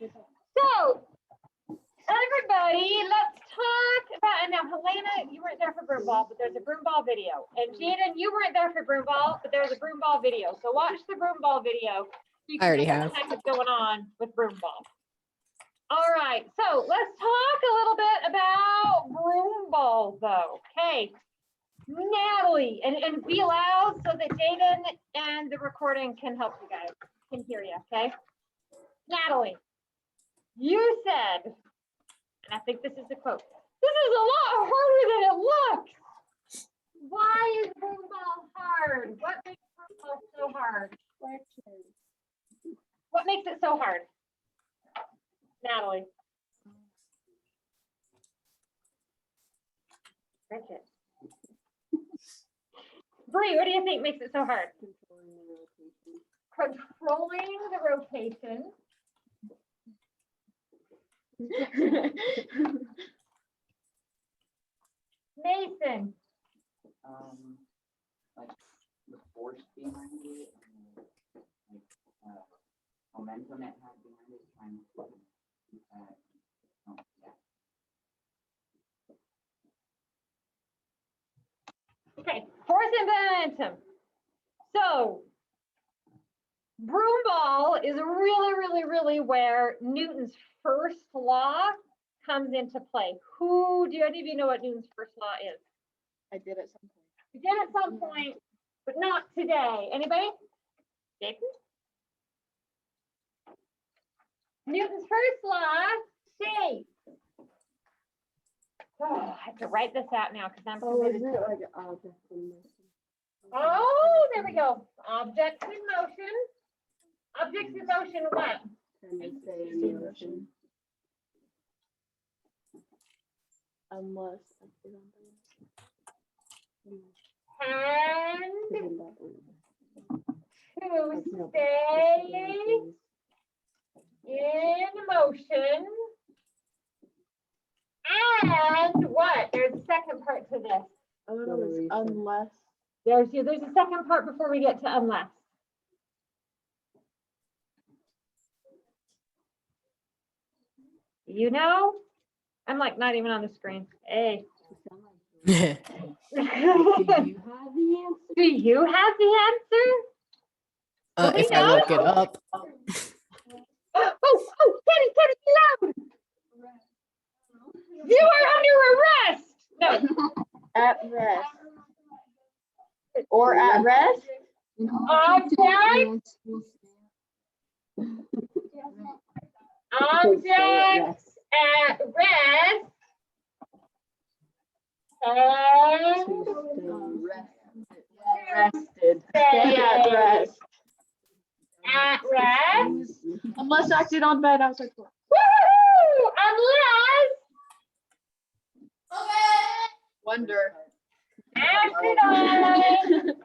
So, everybody, let's talk about, and now Helena, you weren't there for broom ball, but there's a broom ball video. And Jaden, you weren't there for broom ball, but there's a broom ball video. So watch the broom ball video. So I already know what the heck is going on with broom ball. All right, so let's talk a little bit about broom balls though. Okay, Natalie, and be loud so that Jaden and the recording can help you guys, can hear you, okay? Natalie, you said, and I think this is the quote, this is a lot harder than it looks. Why is broom ball hard? What makes broom ball so hard? What makes it so hard? Natalie. Bridget. Bree, what do you think makes it so hard? Controlling the rotation. Mason. Like the force behind it, and like momentum it had behind it, trying to keep that. Okay, force and momentum. So, broom ball is really where Newton's first law comes into play. Do any of you know what Newton's first law is? I did at some point. You did at some point, but not today. Anybody? Jason? Newton's first law states. Oh, I have to write this out now because I'm committed to it. like object in motion? Oh, there we go. Objects in motion. Objects in motion what? Can they stay in motion? Unless acted on Tend to stay in motion. And what? There's a second part to this. Unless. There's a second part before we get to unless. You know, I'm like not even on the screen. Hey. Do Do you have the answer? if I look it up. Oh, Teddy, loud. You are under arrest. No. At rest. Or at rest? Object at rest. And Rested. stay at rest. At rest. Unless acted on by an outside force. Woohoo! Unless Wonder. acted on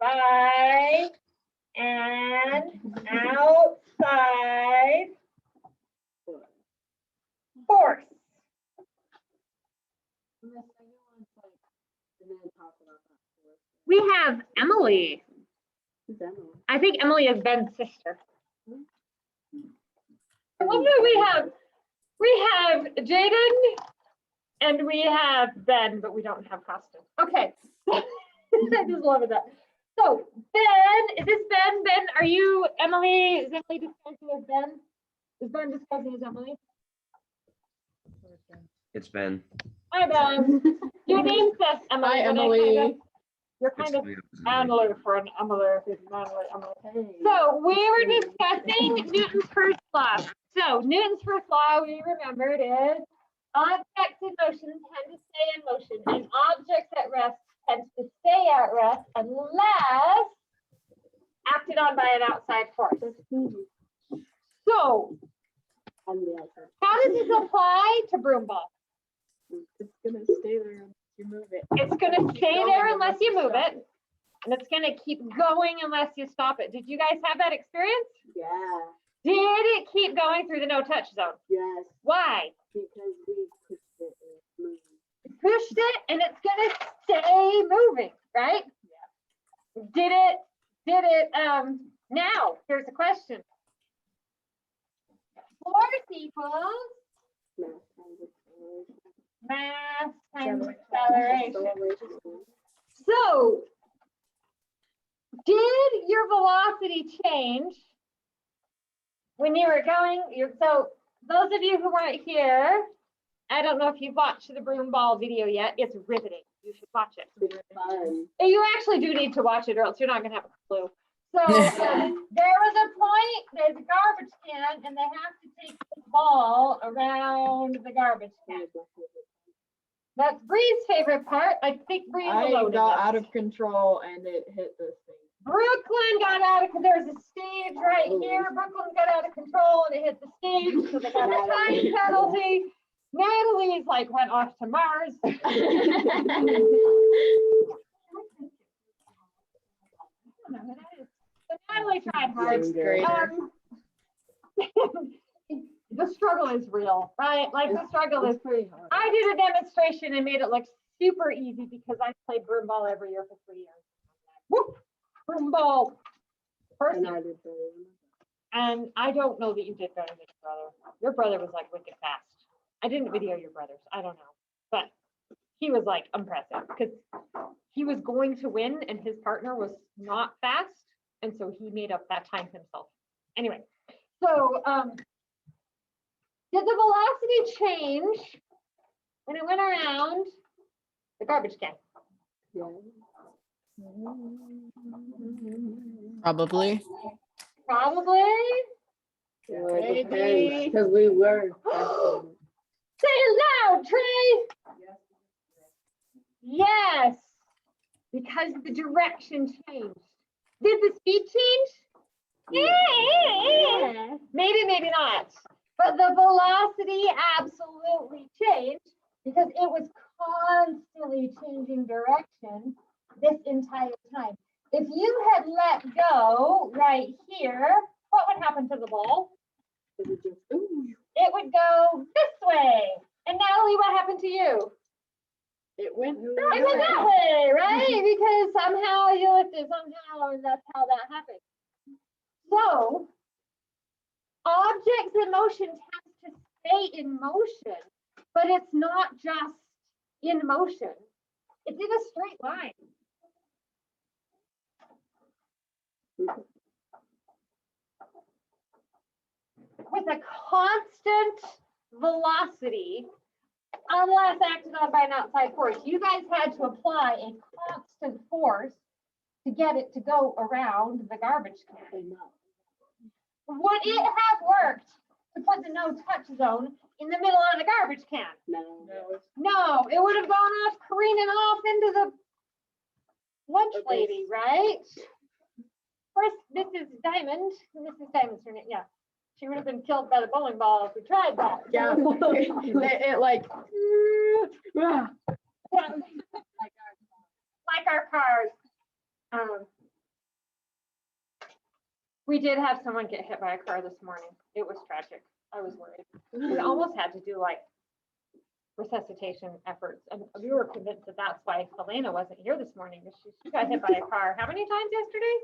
by an outside force. We have Emily. I think Emily is Ben's sister. I wonder we have Jaden and we have Ben, but we don't have Costin. Okay. I just love that. So Ben, is this Ben? Ben, are you Emily? Is Emily disguising as Ben? Is Ben disguising as Emily? It's Ben. Hi Ben. Your name says Emily. Hi, but Emily. You're kind of Emily for an Emily. So we were discussing Newton's first law. So Newton's first law, we remembered, is objects in motion tend to stay in motion, and objects at rest tend to stay at rest unless acted on by an outside force. So how does this apply to broom ball? It's gonna stay there unless you move it. It's gonna stay there unless you move it, and it's gonna keep going unless you stop it. Did you guys have that experience? Yeah. Did it keep going through the no-touch zone? Yes. Why? Because we pushed it and it's moving. Pushed it and it's gonna stay moving, right? Yeah. Did it did it, now, here's a question. Force equals mass times acceleration. So, did your velocity change when you were going? So, those of you who weren't here, I don't know if you've watched the broom ball video yet. It's riveting. You should watch it. Fun. And you actually do need to watch it, or else you're not gonna have a clue. So there was a point. There's a garbage can, and they have to take the ball around the garbage can. That's Bree's favorite part. I think Bree I alone. got out of control and it hit this thing. Brooklyn got out of, there's a stage right here. Brooklyn got out of control and it hit the stage, so they got a time penalty. Natalie's like went off to Mars. So Natalie tried hard. Sixth grader. The struggle is real, right? Like the struggle is. It's pretty hard. I did a demonstration and made it look super easy because I played broom ball every year for 3 years. Whoop, broom ball person. And I did better than And I don't know that you did better than your brother. Your brother was like wicked fast. I didn't video your brothers. I don't know, but he was like impressive because he was going to win and his partner was not fast. And so he made up that time himself. Anyway, so did the velocity change when it went around the garbage can? Probably. Probably. Maybe. Because we were. Say it loud, Trey. Yes, because the direction changed. Did the speed change? Yeah. Maybe, maybe not. But the velocity absolutely changed because it was constantly changing direction this entire time. If you had let go right here, what would happen to the ball? It would just, ooh, It would go this way. And Natalie, what happened to you? it went. It went that way, right? Because somehow you lifted somehow, and that's how that happened. So, objects in motion tends to stay in motion, but it's not just in motion. It's in a straight line. With a constant velocity, unless acted on by an outside force. You guys had to apply a constant force to get it to go around the garbage can. Would it have worked to put the no touch zone in the middle of the garbage can? No. No, it would have gone off careening off into the lunch Okay. lady, right? First, Mrs. Diamond, Mrs. Diamond's her name, yeah. She would have been killed by the bowling ball if we tried that. Yeah. it like. Yeah. Like our cars. We did have someone get hit by a car this morning. It was tragic. I was worried. We almost had to do like resuscitation efforts, and we were convinced that that's why Helena wasn't here this morning, because she got hit by a car how many times yesterday?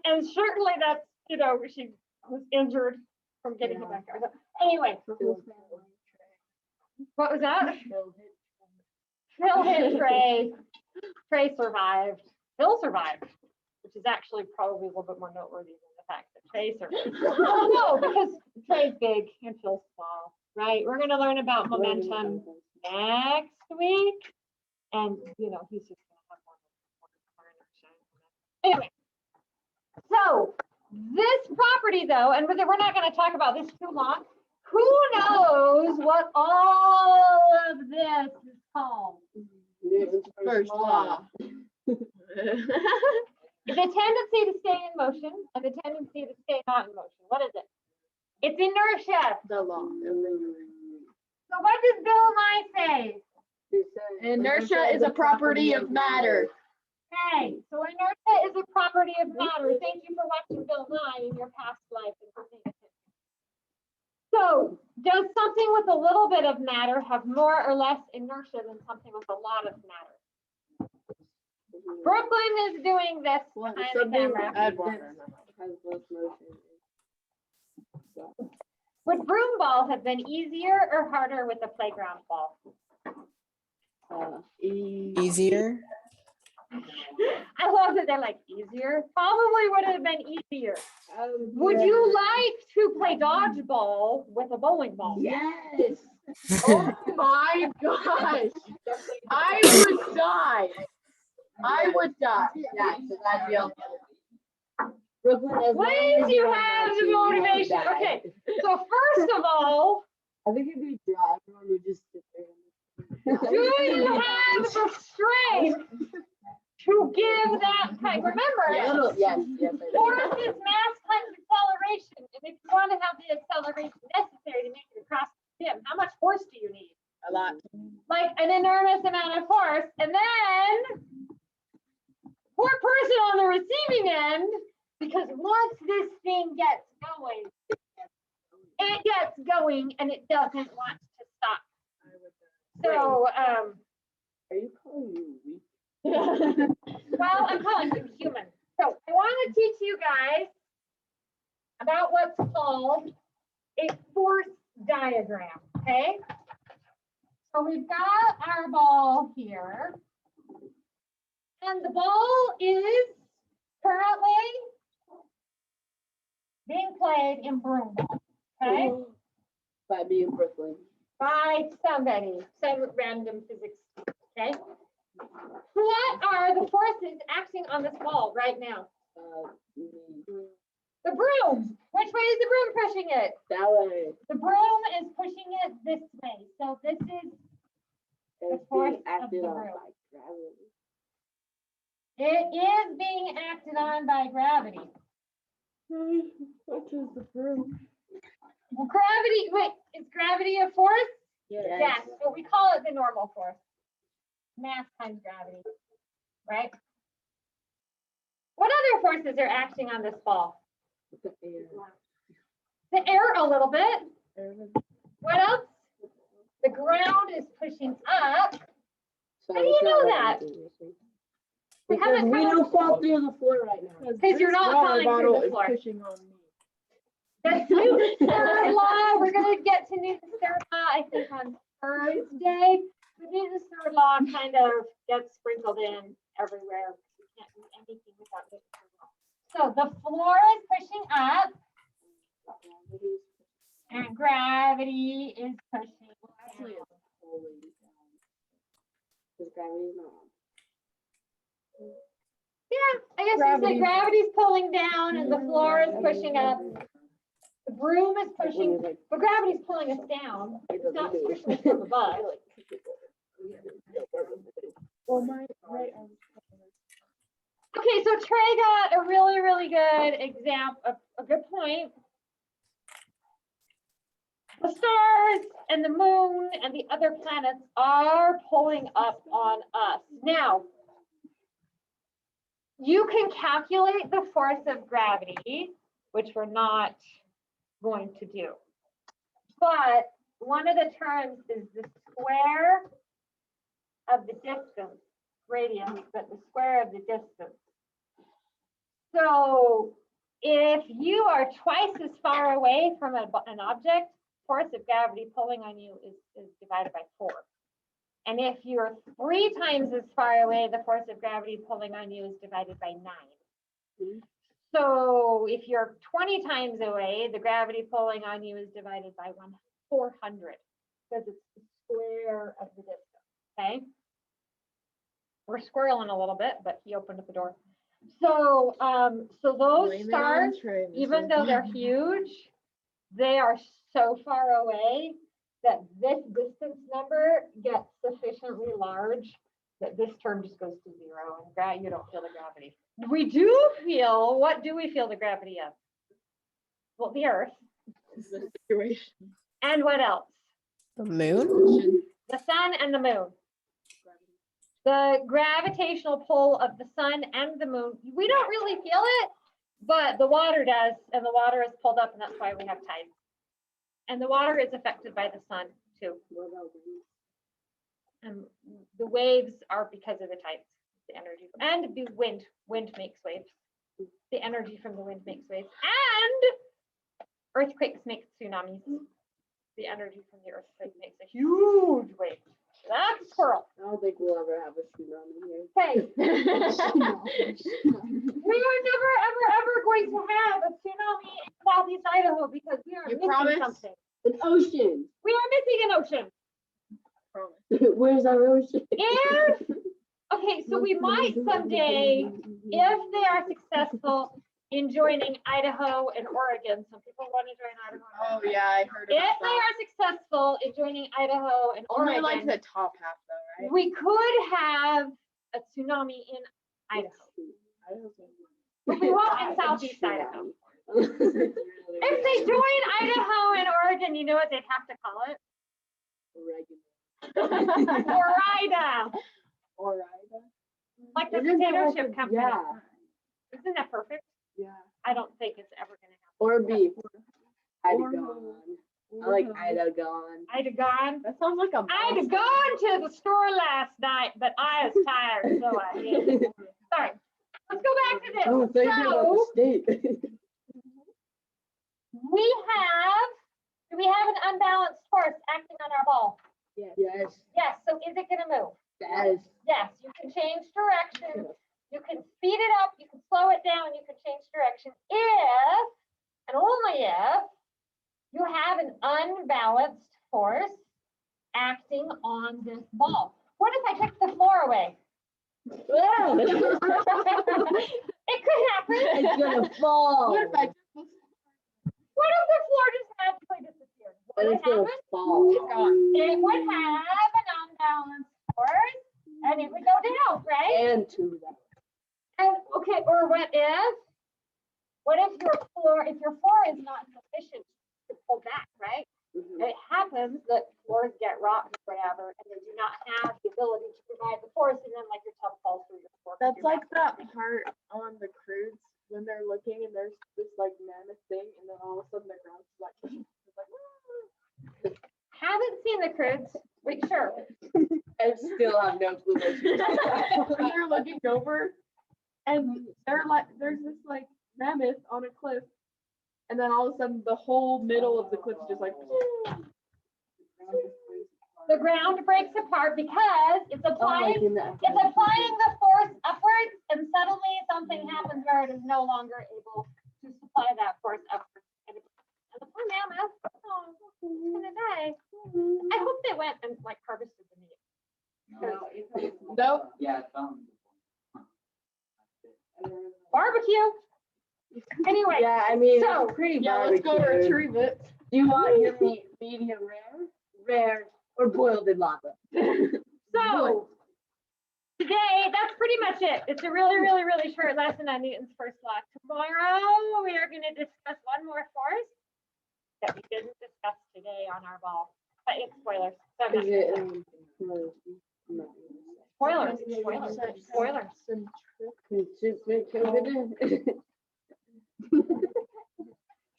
And certainly that's, you know, she was injured from getting hit by a car. So anyway, what was that? Phil hit Trey. Trey survived. Phil survived, which is actually probably a little bit more noteworthy than the fact that Trey survived. Well, no, because Trey's big and Phil's small, right? We're going to learn about momentum next week. And, you know, he's just going to have more inertia. Anyway, so this property, though, and we're not going to talk about this too long. Who knows what all of this is called? First law. The tendency to stay in motion and the tendency to stay not in motion. What is it? It's inertia. The law. So what does Bill Nye say? Inertia is a property of matter. Okay, so inertia is a property of matter. Thank you for watching Bill Nye in your past life and for paying attention. So, does something with a little bit of matter have more or less inertia than something with a lot of matter? Brooklyn is doing this Well, behind the something camera. I've has less motion. Would broom balls have been easier or harder with a playground ball? Easier. I love that they're like easier. Probably would have been easier. Would you like to play dodgeball with a bowling ball? Yes. Oh my gosh. I would die. I would die. Yeah, so that'd be all. Brooklyn, as long Please, as you you're on have that the team, you won't motivation. die. Okay, so first of all, I think if you draw, everyone would just sit there. do you have the strength to give that kind? Remember, Yes, yes. I do. force is mass times acceleration. And if you want to have the acceleration necessary to make it across the gym, how much force do you need? A lot. Like an enormous amount of force. And then poor person on the receiving end, because once this thing gets going, it gets going and it doesn't want to stop. So, Are you calling me weak? well, I'm calling you human. So I want to teach you guys about what's called a force diagram, okay? So we've got our ball here. And the ball is currently being played in broom ball, okay? By me in Brooklyn. By somebody, some random physics, okay? What are the forces acting on this ball right now? Me. The broom. Which way is the broom pushing it? That way. The broom is pushing it this way. So this is, It's force being of acted the on room. by gravity. it is being acted on by gravity. Which is the broom? Well, gravity, wait, is gravity a force? Yes. Yes, but we call it the normal force. Mass times gravity, right? What other forces are acting on this ball? The air. The air a little bit. Air. What else? The ground is pushing up. So How do you it's not know like that? anything. We Because haven't we covered- don't fall through the floor right now. Because you're not falling through the floor. Pushing on me. That's Newton's third law. We're gonna get to Newton's third law, I think, on Thursday. But Newton's third law kind of gets sprinkled in everywhere. You can't do anything without Newton's third law. So the floor is pushing up and gravity is pushing Actually, down. it's pulling down. Because gravity is not. Yeah, I guess you say gravity's pulling down and the floor is pushing up. The broom is pushing, but gravity's pulling us down. It's not pushing us from above. Well, my right arm. Okay, so Trey got a really, really good example, a good point. The stars and the moon and the other planets are pulling up on us. Now, you can calculate the force of gravity, which we're not going to do. But one of the terms is the square of the distance, radius, but the square of the distance. So if you are twice as far away from an object, force of gravity pulling on you is divided by 4. And if you're 3 times as far away, the force of gravity pulling on you is divided by 9. So if you're 20 times away, the gravity pulling on you is divided by 400 because it's the square of the distance, okay? We're squirreling a little bit, but he opened up the door. So, so those stars, even though they're huge, they are so far away that this distance number gets sufficiently large that this term just goes to 0 and you don't feel the gravity. We do feel, what do we feel the gravity of? Well, the Earth. And what else? The moon? The sun and the moon. The gravitational pull of the sun and the moon, we don't really feel it, but the water does, and the water is pulled up, and that's why we have tides. And the water is affected by the sun too. And the waves are because of the tides, the energy. And the wind makes waves. The energy from the wind makes waves. And earthquakes make tsunamis. The energy from the earthquake makes a huge wave. That's a squirrel. I don't think we'll ever have a tsunami here. Okay. We are never, ever going to have a tsunami in Southeast Idaho because we are You missing promise? something. An ocean. We are missing an ocean. Where's our ocean? If, okay, so we might someday, if they are successful in joining Idaho and Oregon, some people want to join Idaho. and Oh, Oregon. yeah, I heard If about they that. are successful in joining Idaho and Only Oregon, like the top half though, right? we could have a tsunami in Idaho. But we won't in Southeast Idaho. If they join Idaho and Oregon, you know what they'd have to call it? Orida, like the Isn't that potato like chip a- company. yeah. Isn't that perfect? Yeah. I don't think it's ever gonna happen. Or beef. Or- Idagon. I like Idagon. I'd have gone. That sounds like a I'd have gone to the store last night, but I was tired, so I didn't. Sorry. Let's go back to this. Oh, thank you about the So state. we have, do we have an unbalanced force acting on our ball? Yes. Yes, so is it gonna move? Yes. Yes, you can change direction. You can speed it up, you can slow it down, you can change direction if, and only if, you have an unbalanced force acting on this ball. What if I took the floor away? It could happen. It's gonna fall. What if I What if the floor just magically disappeared? What But would it's gonna happen? fall. It would have an unbalanced force and it would go down, right? And to that. And okay, or what if your floor is not sufficient to pull back, right? It happens that floors get rotten or whatever, and they do not have the ability to provide the force, and then like your tub falls through your floor. 'cause That's you're like not- that part on the cruise when they're looking and there's this like mammoth thing and then all of a sudden the ground's like, it's like Haven't seen the cruise, wait, sure. I still have no clue what you're talking about. when they're looking over and they're like there's this like mammoth on a cliff and then all of a sudden the whole middle of the cliff is just like The ground breaks apart because it's Oh, applying like in that. It's applying the force upwards and suddenly something happens where it is no longer able to supply that force upwards. And the poor mammoth, oh, it's gonna die. I hope they went and like harvested the meat. Nope. Yeah, it's on. Barbecue. Anyway, Yeah, I mean, So, it's pretty yeah, let's go barbecued. retrieve it. Do you want your meat medium rare, or boiled in lava? so today, that's pretty much it. It's a really, really, really short lesson on Newton's first law. Tomorrow, we are gonna discuss one more force that we didn't discuss today on our ball. But it's spoilers. So I'm not Is gonna it, say. no. Spoilers, spoilers, spoilers.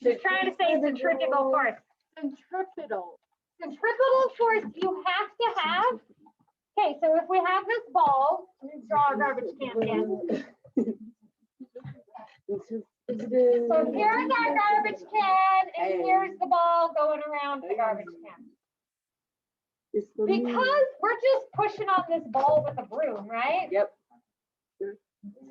Just trying to say centrifugal force. Centripetal. Centripetal force you have to have. Okay, so if we have this ball, let me draw a garbage can again. So here's our garbage can, and here's the ball going around the garbage can. Because we're just pushing on this ball with a broom, right? Yep.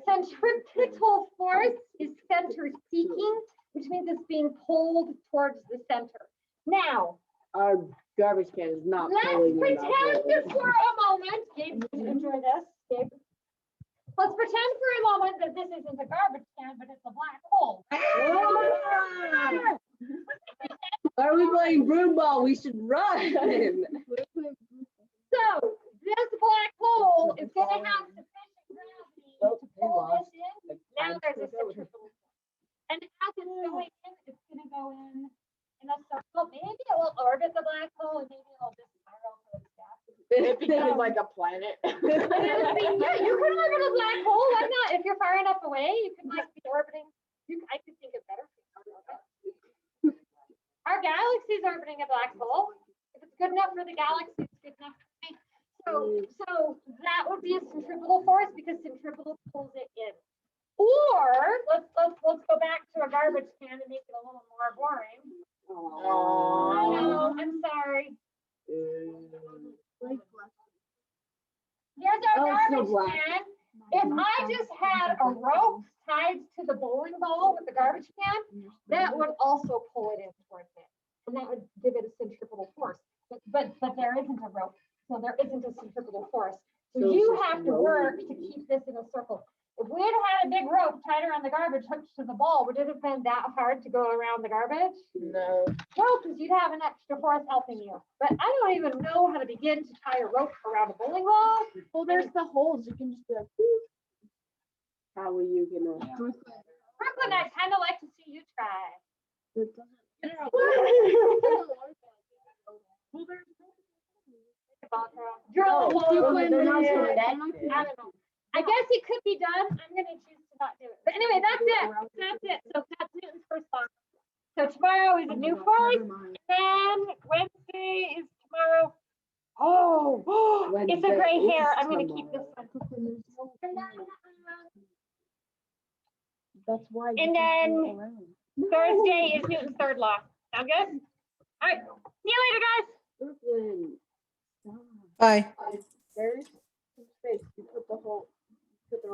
Centripetal force is center seeking, which means it's being pulled towards the center. Now, Our garbage can is not let's pulling in pretend that just way. for a moment, Gabe, enjoy this, Gabe. Let's pretend for a moment that this isn't a garbage can, but it's a black hole. Ah! Why are we playing broom ball? We should run. So this black hole is gonna have sufficient gravity to pull this in. Now there's a centrifugal. And as it's going in, it's gonna go in a circle. Maybe it will orbit the black hole and maybe it'll just spiral to its death. It becomes like a planet. Yeah, you could orbit a black hole. Why not? If you're far enough away, you could like be orbiting. I could think of better things. to orbit. Our galaxy is orbiting a black hole. If it's good enough for the galaxy, it's good enough for me. So that would be a centripetal force because centripetal pulls it in. Or let's go back to a garbage can and make it a little more boring. I know, I'm sorry. Here's our Oh, it's so garbage black. can. If I just had a rope tied to the bowling ball with the garbage can, that would also pull it in towards it. And that would give it a centripetal force. But there isn't a rope, so there isn't a centripetal force. So So it's you just have to rolling. work to keep this in a circle. If we had had a big rope tied around the garbage hooked to the ball, would it have been that hard to go around the garbage? No. No, because you'd have an extra force helping you. But I don't even know how to begin to tie a rope around a bowling ball. Well, there's the holes. You can just be like, How are you gonna? Yeah. Brooklyn, I'd kind of like to see you try. It doesn't- well, there's Drill a Oh, hole. they're not I connected. don't know. I guess it could be done. I'm gonna choose to not do it. But anyway, that's it. That's it. So that's Newton's first law. So tomorrow is a new force, and then Wednesday is tomorrow. Oh, it's a Wednesday gray is hair. I'm gonna keep this tomorrow. one. That's why. And then Thursday is Newton's third law. Sound good? All right. See you later, guys. Brooklyn. Stop. Bye. There's some space. You put the whole, put the